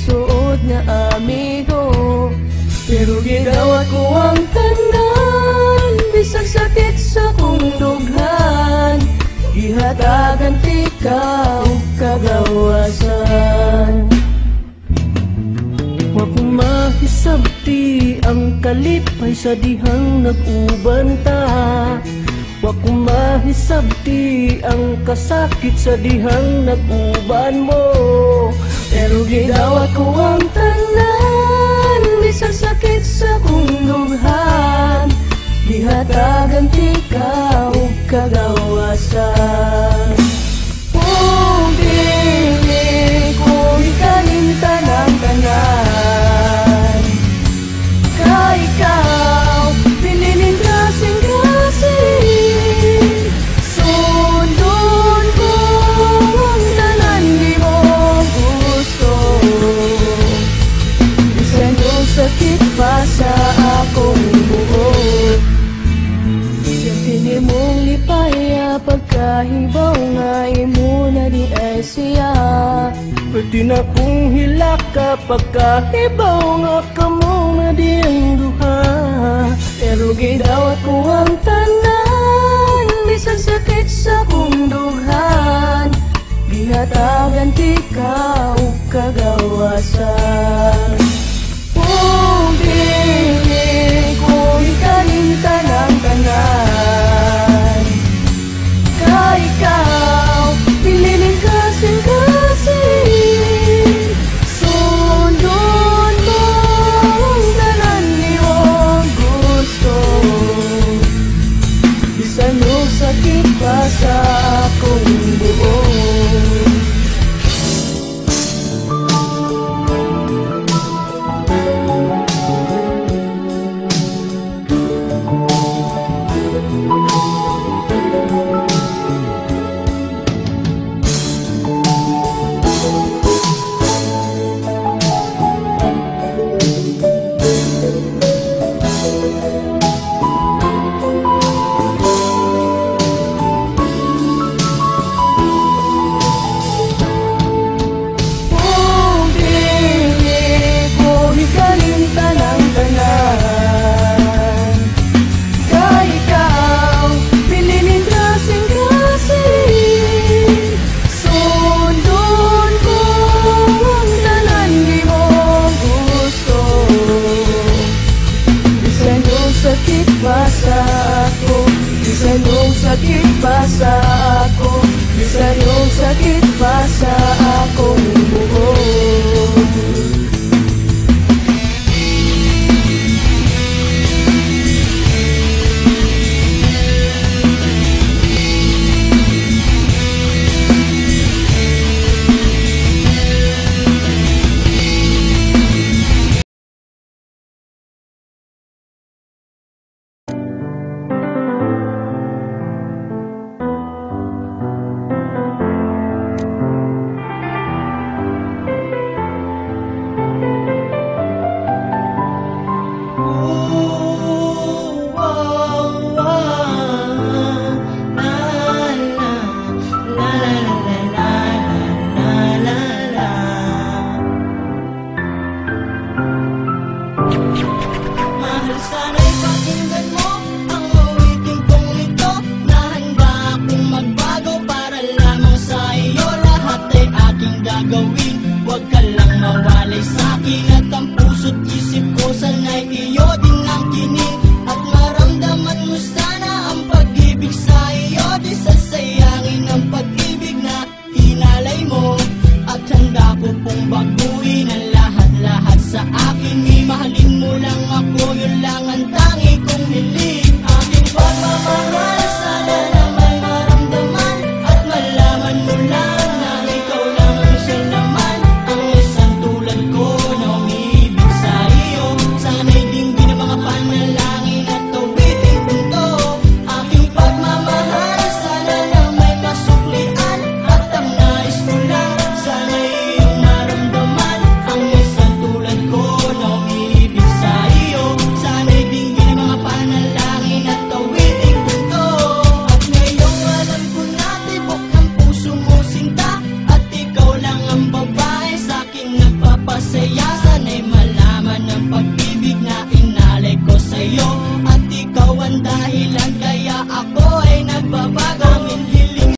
suod nga amigo. Pero gidawat ko ang tanan, bisag sakit sa kong dughan, gihatagan ti ka og kagawasan. Wa ko mahisabti ang kalipay sa dihang nag-uban ta. Wa ko mahisabti ang kasakit sa dihang nag-uban mo. Pero gidawat ko ang tanan, bisag sakit sa kong dughan, gihatagan ti ka og kagawasan. Kung dili ko ikalimtan ang tanan, ka ikaw pinilin kasing-kasing, sundon ko ang tanan di mo gusto. Bisan yung sakit pa sa akong buhok, siyempre mong lipaya pagkahibaw nga imo na di ay siya. Pwede na kong hilaka pagkahibaw nga kamo na di ang duha. Pero gidawat ko ang tanan, bisag sakit sa kong dughan, gihatagan ti ka og kagawasan. Kung dili ko ikalimtan ang tanan, ka ikaw pinilin kasing-kasing, sundon mo ang tanan di mo gusto. Bisan yung sakit pa sa akong buong. Bisan yung sakit pa sa ako, bisan yung sakit pa sa akong buhok. Huwag ka lang mawalay sa'kin.